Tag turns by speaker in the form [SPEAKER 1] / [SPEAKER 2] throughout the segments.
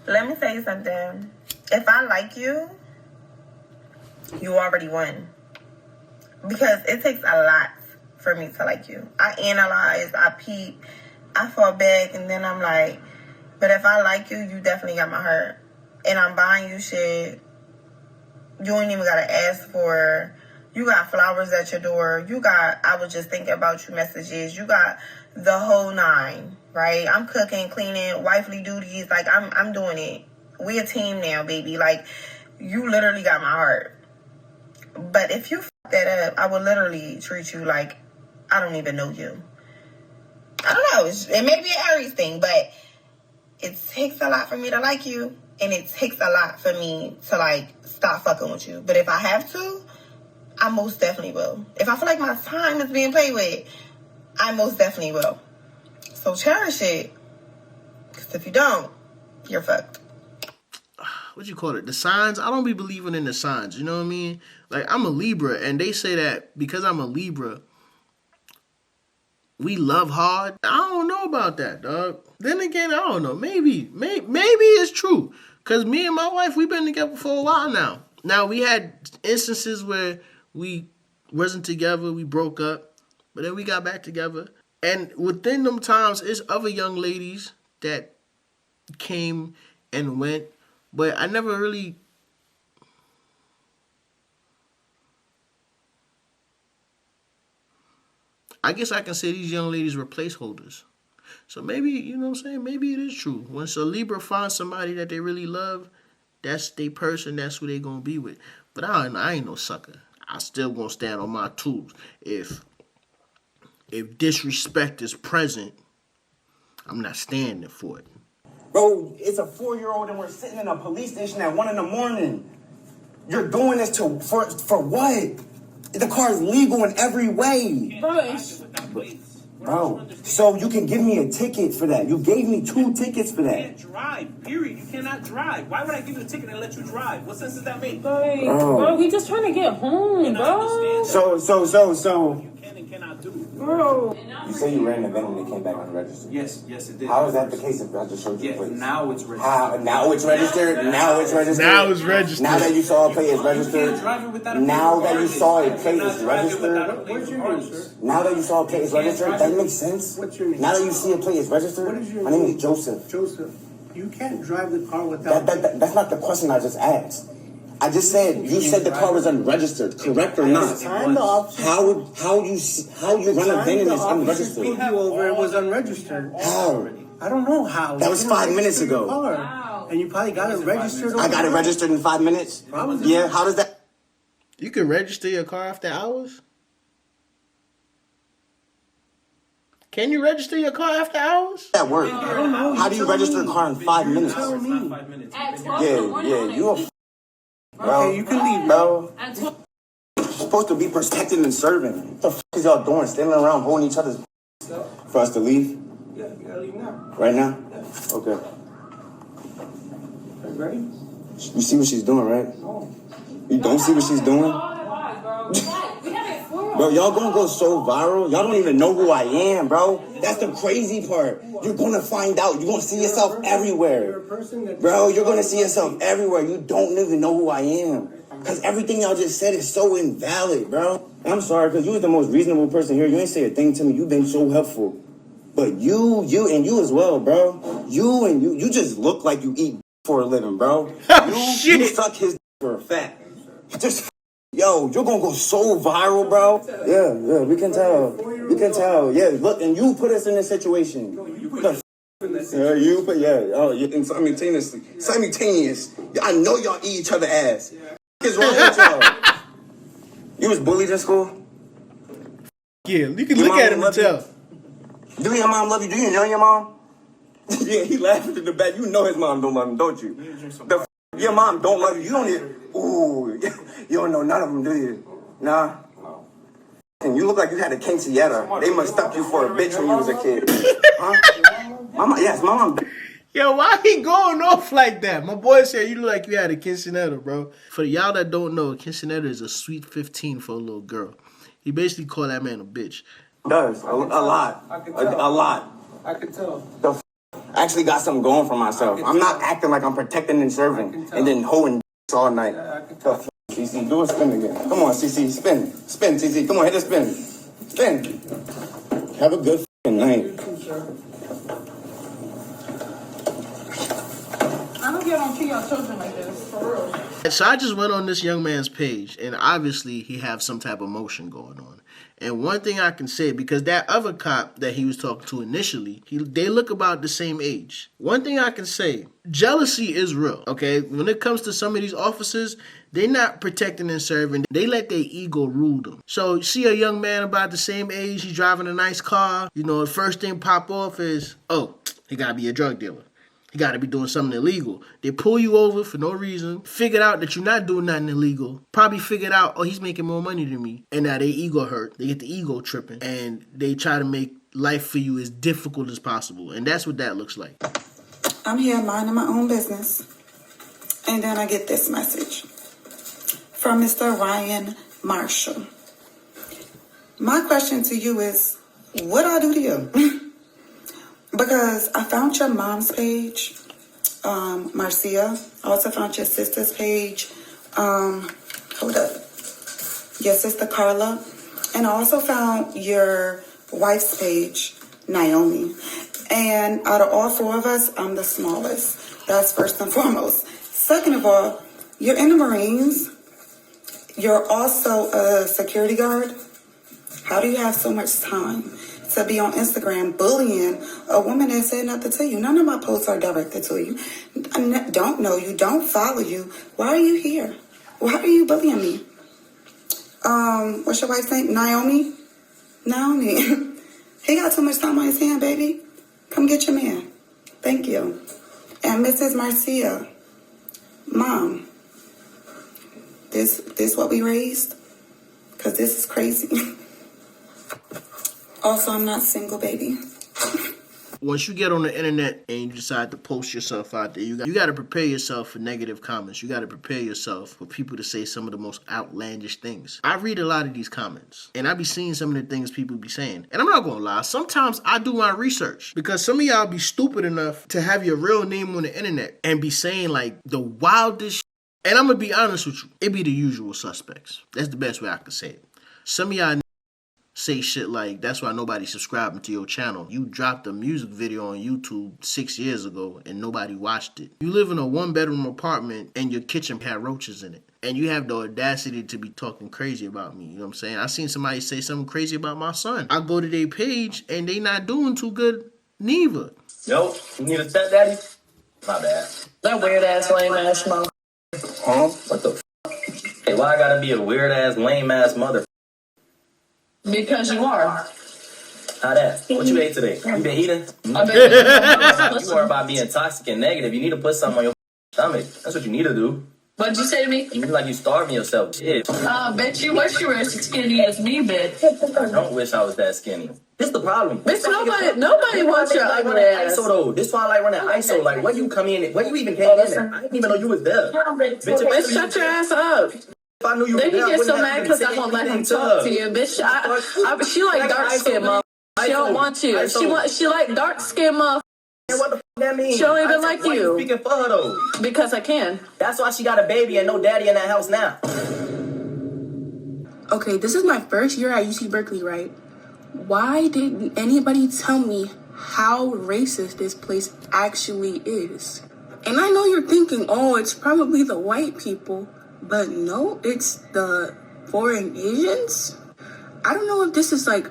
[SPEAKER 1] Let me tell you something. If I like you, you already won. Because it takes a lot for me to like you. I analyze, I peep, I fall back, and then I'm like, but if I like you, you definitely got my heart. And I'm buying you shit. You ain't even gotta ask for. You got flowers at your door. You got, I was just thinking about you messages. You got the whole nine, right? I'm cooking, cleaning, wifely duties. Like, I'm doing it. We a team now, baby. Like, you literally got my heart. But if you f*** that up, I would literally treat you like I don't even know you. I don't know. It may be an Aries thing, but it takes a lot for me to like you. And it takes a lot for me to, like, stop fucking with you. But if I have to, I most definitely will. If I feel like my time is being played with, I most definitely will. So cherish it. Because if you don't, you're fucked.
[SPEAKER 2] What you call it? The signs? I don't be believing in the signs. You know what I mean? Like, I'm a Libra, and they say that because I'm a Libra, we love hard. I don't know about that, dog. Then again, I don't know. Maybe it's true. Because me and my wife, we've been together for a while now. Now, we had instances where we wasn't together, we broke up, but then we got back together. And within them times, it's other young ladies that came and went, but I never really... I guess I can say these young ladies were placeholders. So maybe, you know what I'm saying, maybe it is true. Once a Libra finds somebody that they really love, that's their person, that's who they going to be with. But I ain't no sucker. I still going to stand on my tools. If disrespect is present, I'm not standing for it.
[SPEAKER 3] Bro, it's a 4-year-old and we're sitting in a police station at 1 a.m. You're doing this for what? The car is legal in every way. Bro, so you can give me a ticket for that. You gave me 2 tickets for that.
[SPEAKER 4] You can't drive, period. You cannot drive. Why would I give you a ticket and let you drive? What sense does that make?
[SPEAKER 5] Bro, we just trying to get home, bro.
[SPEAKER 3] So.
[SPEAKER 4] You can and cannot do.
[SPEAKER 5] Bro.
[SPEAKER 3] You say you ran the van and it came back unregistered.
[SPEAKER 4] Yes, it did.
[SPEAKER 3] How is that the case if I just showed you the plate?
[SPEAKER 4] Now it's registered.
[SPEAKER 3] How? Now it's registered? Now it's registered?
[SPEAKER 2] Now it's registered.
[SPEAKER 3] Now that you saw a plate is registered? Now that you saw a plate is
[SPEAKER 4] registered?
[SPEAKER 3] What's your name, sir? Now that you saw a plate is registered? That makes sense?
[SPEAKER 6] What's your name?
[SPEAKER 3] Now that you see a plate is registered?
[SPEAKER 6] What is your
[SPEAKER 3] My name is Joseph.
[SPEAKER 6] Joseph, you can't drive the car without...
[SPEAKER 3] That's not the question I just asked. I just said, you said the car was unregistered, correct or not? How you run a van and it's unregistered?
[SPEAKER 6] It was unregistered.
[SPEAKER 3] How?
[SPEAKER 6] I don't know how.
[SPEAKER 3] That was 5 minutes ago.
[SPEAKER 6] Wow. And you probably got it registered.
[SPEAKER 3] I got it registered in 5 minutes?
[SPEAKER 6] Probably.
[SPEAKER 3] Yeah, how does that...
[SPEAKER 2] You can register your car after hours? Can you register your car after hours?
[SPEAKER 3] That work?
[SPEAKER 6] I don't know.
[SPEAKER 3] How do you register a car in 5 minutes?
[SPEAKER 6] Tell me.
[SPEAKER 3] Yeah, you a... Bro,
[SPEAKER 6] Okay, you can leave,
[SPEAKER 3] bro. You're supposed to be protecting and serving. What the f*** is y'all doing? Standing around holding each other's... For us to leave?
[SPEAKER 6] Yeah, you gotta leave now.
[SPEAKER 3] Right now?
[SPEAKER 6] Yeah.
[SPEAKER 3] Okay.
[SPEAKER 6] Are you ready?
[SPEAKER 3] You see what she's doing, right?
[SPEAKER 6] No.
[SPEAKER 3] You don't see what she's doing? Bro, y'all gonna go so viral. Y'all don't even know who I am, bro. That's the crazy part. You're gonna find out. You're gonna see yourself everywhere. Bro, you're gonna see yourself everywhere. You don't even know who I am. Because everything y'all just said is so invalid, bro. I'm sorry, because you was the most reasonable person here. You ain't say a thing to me. You've been so helpful. But you as well, bro. You just look like you eat for a living, bro. You suck his for a fact. Just... Yo, you're gonna go so viral, bro. Yeah, we can tell. We can tell. Yeah, look, and you put us in this situation. And simultaneous. I know y'all eat each other ass. What is wrong with y'all? You was bullied in school?
[SPEAKER 2] Yeah, you can look at him and tell.
[SPEAKER 3] Do your mom love you? Do you know your mom? Yeah, he laughing in the back. You know his mom don't love him, don't you? Your mom don't love you. You don't even... Ooh, you don't know none of them, do you? Nah. And you look like you had a quinceañera. They must stuck you for a bitch when you was a kid. Huh? Mama, yes, my mom...
[SPEAKER 2] Yo, why he going off like that? My boy said you look like you had a quinceañera, bro. For y'all that don't know, a quinceañera is a sweet 15 for a little girl. He basically called that man a bitch.
[SPEAKER 3] Does. A lot. A lot.
[SPEAKER 6] I could tell.
[SPEAKER 3] The I actually got something going for myself. I'm not acting like I'm protecting and serving and then holding all night. CC, do a spin again. Come on, CC, spin. Spin, CC. Come on, hit a spin. Spin. Have a good night.
[SPEAKER 5] I don't get on treat your children like this, for real.
[SPEAKER 2] So I just went on this young man's page, and obviously he have some type of emotion going on. And one thing I can say, because that other cop that he was talking to initially, they look about the same age. One thing I can say, jealousy is real, okay? When it comes to some of these officers, they're not protecting and serving. They let their ego rule them. So you see a young man about the same age, he's driving a nice car. You know, the first thing pop off is, oh, he got to be a drug dealer. You got to be doing something illegal. They pull you over for no reason, figured out that you're not doing nothing illegal, probably figured out, oh, he's making more money than me. And now their ego hurt. They get the ego tripping. And they try to make life for you as difficult as possible. And that's what that looks like.
[SPEAKER 7] I'm here minding my own business. And then I get this message from Mr. Ryan Marshall. My question to you is, what I do to you? Because I found your mom's page, Marcia. I also found your sister's page, hold up, your sister Carla. And I also found your wife's page, Naomi. And out of all four of us, I'm the smallest. That's first and foremost. Second of all, you're in the Marines. You're also a security guard. How do you have so much time to be on Instagram bullying a woman that said nothing to you? None of my posts are directed to you. I don't know you, don't follow you. Why are you here? Why are you bullying me? What's your wife's name? Naomi? Naomi. He got too much time on his hand, baby. Come get your man. Thank you. And Mrs. Marcia, Mom, this what we raised? Because this is crazy. Also, I'm not single, baby.
[SPEAKER 2] Once you get on the internet and you decide to post yourself out there, you got to prepare yourself for negative comments. You got to prepare yourself for people to say some of the most outlandish things. I read a lot of these comments, and I be seeing some of the things people be saying. And I'm not going to lie, sometimes I do my research, because some of y'all be stupid enough to have your real name on the internet and be saying like the wildest shit. And I'm going to be honest with you, it be the usual suspects. That's the best way I could say it. Some of y'all say shit like, that's why nobody's subscribing to your channel. You dropped a music video on YouTube 6 years ago and nobody watched it. You live in a 1-bedroom apartment and your kitchen had roaches in it. And you have the audacity to be talking crazy about me. You know what I'm saying? I seen somebody say something crazy about my son. I go to their page and they not doing too good neither.
[SPEAKER 8] Yo, you need a stepdaddy? My bad.
[SPEAKER 5] That weird ass, lame ass mother.
[SPEAKER 8] Huh? What the f? Hey, why I gotta be a weird ass, lame ass mother?
[SPEAKER 5] Because you are.
[SPEAKER 8] How that? What you ate today? You been eating?
[SPEAKER 5] I bet
[SPEAKER 8] You worry about being toxic and negative. You need to put something on your stomach. That's what you need to do.
[SPEAKER 5] What'd you say to me?
[SPEAKER 8] You feel like you starving yourself. Shit.
[SPEAKER 5] Bet you wish you were as skinny as me, bitch.
[SPEAKER 8] I don't wish I was that skinny. This the problem.
[SPEAKER 5] Bitch, nobody wants your
[SPEAKER 8] like
[SPEAKER 5] ugly
[SPEAKER 8] running
[SPEAKER 5] ass.
[SPEAKER 8] ISO though. This why I like running ISO. Like when you come in, when you even came in there, I didn't even know you was there.
[SPEAKER 5] Bitch, shut your ass up.
[SPEAKER 8] If I knew you
[SPEAKER 5] Then
[SPEAKER 8] were
[SPEAKER 5] you
[SPEAKER 8] there,
[SPEAKER 5] get so mad because I won't let him talk to you, bitch. She like dark skin, mom. She don't want you. She like dark skin, mom.
[SPEAKER 8] And what the f that mean?
[SPEAKER 5] She don't even like
[SPEAKER 8] Why
[SPEAKER 5] you.
[SPEAKER 8] Speaking for her though.
[SPEAKER 5] Because I can.
[SPEAKER 8] That's why she got a baby and no daddy in that house now.
[SPEAKER 9] Okay, this is my first year at UC Berkeley, right? Why didn't anybody tell me how racist this place actually is? And I know you're thinking, oh, it's probably the white people, but no, it's the foreign Asians. I don't know if this is like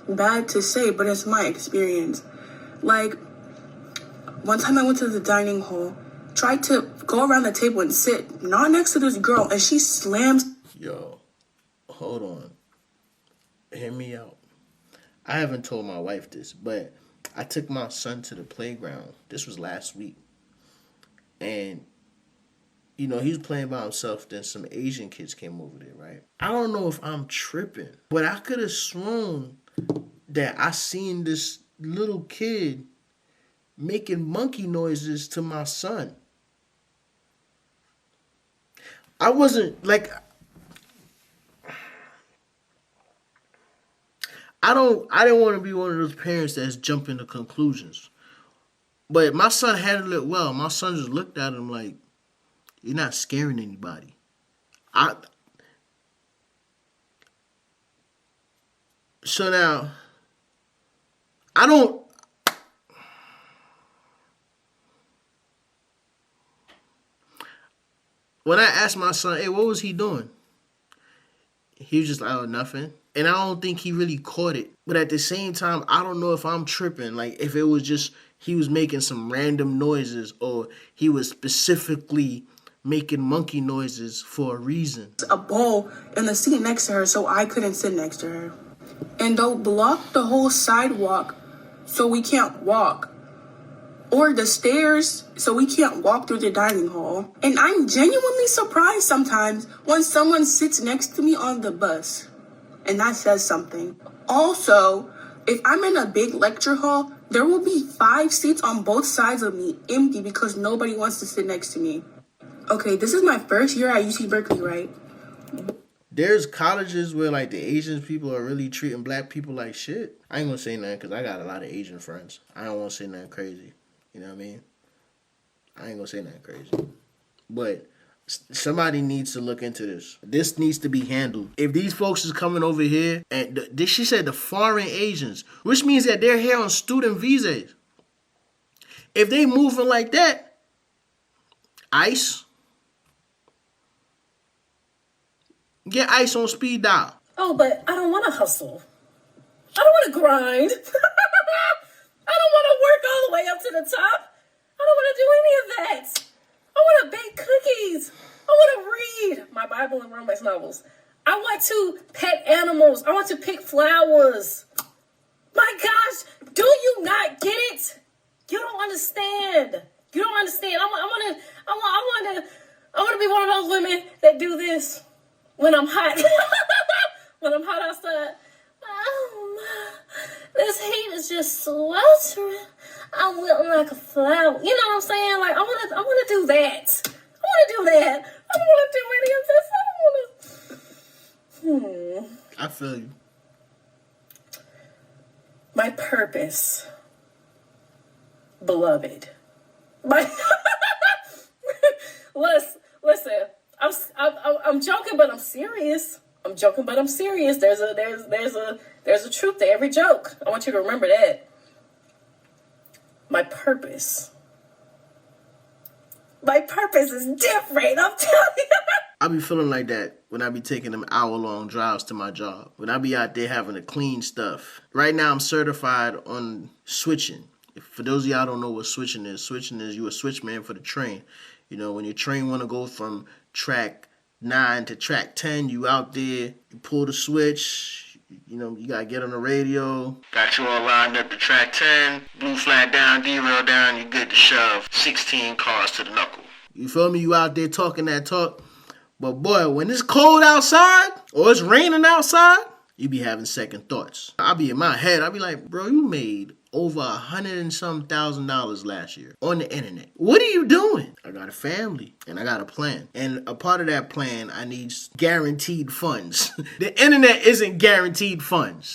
[SPEAKER 9] bad to say, but it's my experience. Like, one time I went to the dining hall, tried to go around the table and sit, not next to this girl, and she slams.
[SPEAKER 2] Yo, hold on. Hear me out. I haven't told my wife this, but I took my son to the playground. This was last week. And, you know, he was playing by himself. Then some Asian kids came over there, right? I don't know if I'm tripping, but I could have sworn that I seen this little kid making monkey noises to my son. I wasn't like... I didn't want to be one of those parents that's jumping to conclusions. But my son handled it well. My son just looked at him like, you're not scaring anybody. So now, I don't... When I asked my son, hey, what was he doing? He was just like, oh, nothing. And I don't think he really caught it. But at the same time, I don't know if I'm tripping. Like, if it was just he was making some random noises or he was specifically making monkey noises for a reason.
[SPEAKER 9] A bowl in the seat next to her so I couldn't sit next to her. And they'll block the whole sidewalk so we can't walk. Or the stairs so we can't walk through the dining hall. And I'm genuinely surprised sometimes when someone sits next to me on the bus. And that says something. Also, if I'm in a big lecture hall, there will be 5 seats on both sides of me empty because nobody wants to sit next to me. Okay, this is my first year at UC Berkeley, right?
[SPEAKER 2] There's colleges where, like, the Asian people are really treating black people like shit. I ain't gonna say nothing because I got a lot of Asian friends. I don't want to say nothing crazy. You know what I mean? I ain't gonna say nothing crazy. But somebody needs to look into this. This needs to be handled. If these folks is coming over here, and she said the foreign Asians, which means that they're here on student visas. If they moving like that, ICE, get ICE on speed dial.
[SPEAKER 5] Oh, but I don't want to hustle. I don't want to grind. I don't want to work all the way up to the top. I don't want to do any of that. I want to bake cookies. I want to read my Bible and romance novels. I want to pet animals. I want to pick flowers. My gosh, do you not get it? You don't understand. You don't understand. I want to be one of those women that do this when I'm hot. When I'm hot outside. Oh, this heat is just sweltering. I'm wilting like a flower. You know what I'm saying? Like, I want to do that. I want to do that. I don't want to do any of this.
[SPEAKER 2] I feel you.
[SPEAKER 5] My purpose, beloved. Listen. I'm joking, but I'm serious. There's a truth to every joke. I want you to remember that. My purpose is different. I'm telling you.
[SPEAKER 2] I be feeling like that when I be taking them hour-long drives to my job. When I be out there having to clean stuff. Right now, I'm certified on switching. For those of y'all who don't know what switching is you a switchman for the train. You know, when your train want to go from track 9 to track 10, you out there, you pull the switch, you know, you gotta get on the radio. Got you all lined up to track 10, blue flag down, derail down, you good to shove 16 cars to the knuckle. You feel me? You out there talking that talk. But boy, when it's cold outside or it's raining outside, you be having second thoughts. I be in my head, I be like, bro, you made over $100,000 and some last year on the internet. What are you doing? I got a family and I got a plan. And a part of that plan, I need guaranteed funds. The internet isn't guaranteed funds.